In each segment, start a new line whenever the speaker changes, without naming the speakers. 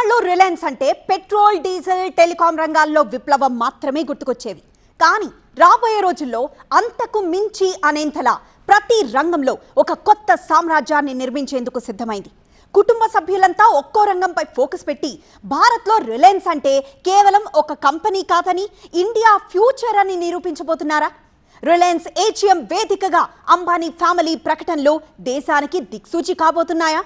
ఇన్నాళ్ళు రిలయన్స్ అంటే petrol, diesel, telecom రంగాల్లో విప్లవం మాత్రమే గుర్తుకొచ్చేవి. కానీ రాబోయే రోజుల్లో అంతకు మించి అనేంతలా ప్రతి రంగంలో ఒక కొత్త సామ్రాజ్యాన్ని నిర్మించేందుకు సిద్ధమైంది. కుటుంబ సభ్యులంతా ఒక్కో రంగంపై ఫోకస్ పెట్టి భారత్లో రిలయన్స్ అంటే కేవలం ఒక కంపెనీ కాదని, ఇండియా ఫ్యూచర్ అని నిరూపించబోతున్నారా? రిలయన్స్ ఏజిఎం వేదికగా అంబానీ ఫ్యామిలీ ప్రకటనలు దేశానికి దిక్సూచి కాబోతున్నాయా?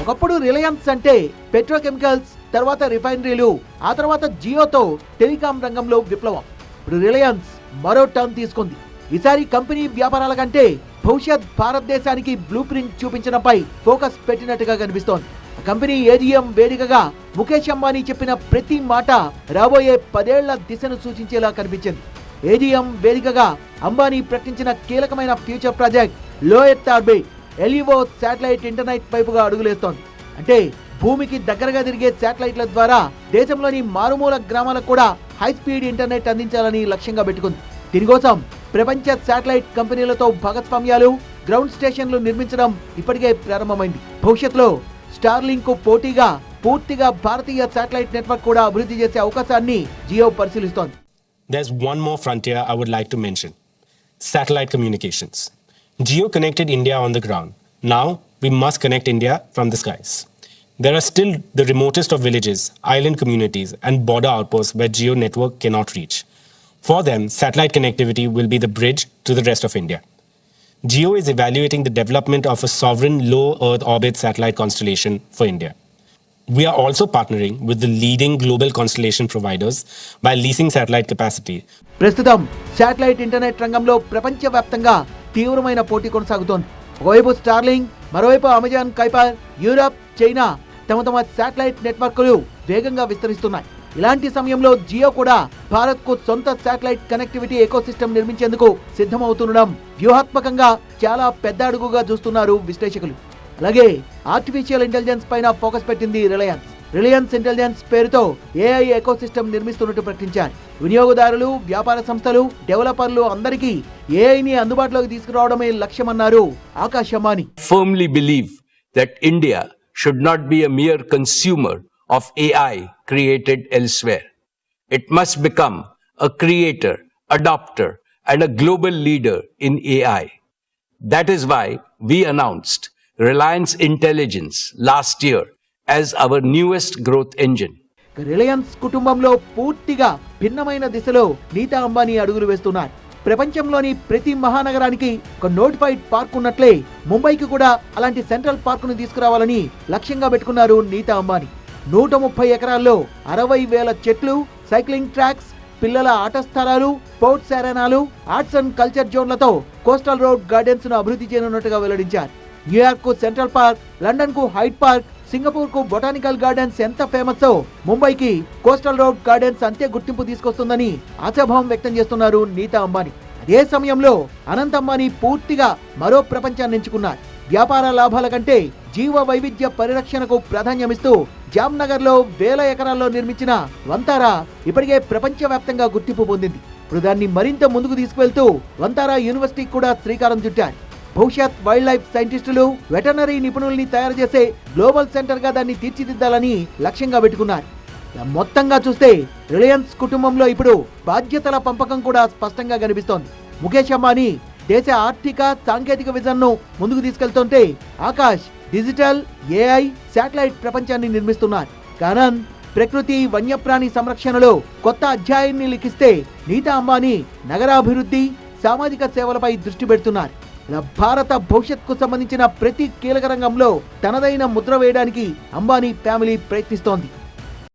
ఒకప్పుడు రిలయన్స్ అంటే పెట్రోకెమికల్స్, తర్వాత రిఫైనరీలు, ఆ తర్వాత జియోతో టెలికాం రంగంలో విప్లవం. ఇప్పుడు రిలయన్స్ మరో టర్న్ తీసుకుంది. ఈసారి కంపెనీ వ్యాపారాల కంటే భవిష్యత్ భారతదేశానికి బ్లూ ప్రింట్ చూపించడంపై ఫోకస్ పెట్టినట్టుగా కనిపిస్తోంది. కంపెనీ ఏజిఎం వేదికగా ముఖేష్ అంబానీ చెప్పిన ప్రతి మాట రాబోయే 10 ఏళ్ల దిశను సూచించేలా కనిపించింది. ఏజిఎం వేదికగా అంబానీ ప్రకటించిన కీలకమైన ఫ్యూచర్ ప్రాజెక్ట్ లో earth orbit LEO satellite internet వైపుగా అడుగులేస్తోంది. అంటే భూమికి దగ్గరగా తిరిగే శాటిలైట్ల ద్వారా దేశంలోని మారుమూల గ్రామాలకు కూడా హై స్పీడ్ ఇంటర్నెట్ అందించాలని లక్ష్యంగా పెట్టుకుంది. దీనికోసం ప్రపంచ శాటిలైట్ కంపెనీలతో భాగస్వామ్యాలు, గ్రౌండ్ స్టేషన్లు నిర్మించడం ఇప్పటికే ప్రారంభమైంది. భవిష్యత్తులో స్టార్లింక్ కు పోటీగా పూర్తిగా భారతీయ శాటిలైట్ నెట్వర్క్ కూడా అభివృద్ధి చేసే అవకాశాన్ని జియో పరిశీలిస్తోంది.
There's one more frontier I would like to mention: satellite communications. Jio connected India on the ground. Now we must connect India from the skies. There are still the remotest of villages, island communities, and border outposts where Jio network cannot reach. For them, satellite connectivity will be the bridge to the rest of India. Jio is evaluating the development of a sovereign low Earth orbit satellite constellation for India. We are also partnering with the leading global constellation providers by leasing satellite capacity.
ప్రస్తుతం satellite internet రంగంలో ప్రపంచవ్యాప్తంగా తీవ్రమైన పోటీ కొనసాగుతోంది. ఒకవైపు Starlink, మరోవైపు Amazon Kuiper, Europe, China తమ satellite నెట్వర్క్లు వేగంగా విస్తరిస్తున్నాయి. ఇలాంటి సమయంలో జియో కూడా భారత్ కు సొంత శాటిలైట్ కనెక్టివిటీ ఎకోసిస్టమ్ నిర్మించేందుకు సిద్ధమవుతుండడం వ్యూహాత్మకంగా చాలా పెద్ద అడుగుగా చూస్తున్నారు విశ్లేషకులు. అలాగే ఆర్టిఫిషియల్ ఇంటెలిజెన్స్ పైన ఫోకస్ పెట్టింది రిలయన్స్ ఇంటెలిజెన్స్ పేరుతో AI ఎకోసిస్టమ్ నిర్మిస్తున్నట్టు ప్రకటించారు. వినియోగదారులు, వ్యాపార సంస్థలు, డెవలపర్లు అందరికీ AIని అందుబాటులోకి తీసుకురావడమే లక్ష్యమన్నారు Akash Ambani.
Firmly believe that India should not be a mere consumer of AI created elsewhere. It must become a creator, adopter, and a global leader in AI. That is why we announced Reliance Intelligence last year as our newest growth engine.
Reliance కుటుంబంలో పూర్తిగా భిన్నమైన దిశలో నీతా అంబానీ అడుగులు వేస్తున్నారు. ప్రపంచంలోని ప్రతి మహానగరానికి ఒక notified park ఉన్నట్లే ముంబైకి కూడా అలాంటి సెంట్రల్ పార్కును తీసుకురావాలని లక్ష్యంగా పెట్టుకున్నారు నీతా అంబానీ. 130 ఎకరాల్లో 60,000 చెట్లు, సైక్లింగ్ ట్రాక్స్, పిల్లల ఆట స్థలాలు, స్పోర్ట్స్ అరేనాలు, ఆర్ట్స్ అండ్ కల్చర్ జోన్లతో కోస్టల్ రోడ్ గార్డెన్స్ ను అభివృద్ధి చేయనున్నట్టుగా వెల్లడించారు. న్యూయార్క్ కు సెంట్రల్ పార్క్, లండన్ కు హైడ్ పార్క్, సింగపూర్ కు బొటానికల్ గార్డెన్స్ ఎంత ఫేమస్, ముంబైకి కోస్టల్ రోడ్ గార్డెన్స్ అంతే గుర్తింపు తీసుకొస్తుందని ఆశాభావం వ్యక్తం చేస్తున్నారు నీతా అంబానీ. అదే సమయంలో అనంత్ అంబానీ పూర్తిగా మరో ప్రపంచాన్ని ఎంచుకున్నారు. వ్యాపార లాభాల కంటే జీవ వైవిధ్య పరిరక్షణకు ప్రాధాన్యమిస్తూ జామ్నగర్ లో 1000 ఎకరాల్లో నిర్మించిన వంతారా ఇప్పటికే ప్రపంచవ్యాప్తంగా గుర్తింపు పొందింది. ఇప్పుడు దాన్ని మరింత ముందుకు తీసుకువెళ్తూ వంతారా యూనివర్సిటీకి కూడా శ్రీకారం చుట్టారు. భవిష్యత్ వైల్డ్ లైఫ్ సైంటిస్టులు, వెటర్నరీ నిపుణుల్ని తయారు చేసే గ్లోబల్ సెంటర్ గా దాన్ని తీర్చిదిద్దాలని లక్ష్యంగా పెట్టుకున్నారు. మొత్తంగా చూస్తే రిలయన్స్ కుటుంబంలో ఇప్పుడు బాధ్యతల పంపకం కూడా స్పష్టంగా కనిపిస్తోంది. ముఖేష్ అంబానీ దేశ ఆర్థిక, సాంకేతిక విజన్ ను ముందుకు తీసుకెళ్తుంటే ఆకాష్ డిజిటల్, AI, శాటిలైట్ ప్రపంచాన్ని నిర్మిస్తున్నారు. కానన్ ప్రకృతి, వన్యప్రాణి సంరక్షణలో కొత్త అధ్యాయాన్ని లిఖిస్తే నీతా అంబానీ నగరాభివృద్ధి, సామాజిక సేవలపై దృష్టి పెడుతున్నారు. భారత భవిష్యత్తుకు సంబంధించిన ప్రతి కీలక రంగంలో తనదైన ముద్ర వేయడానికి అంబానీ ఫ్యామిలీ ప్రయత్నిస్తోంది.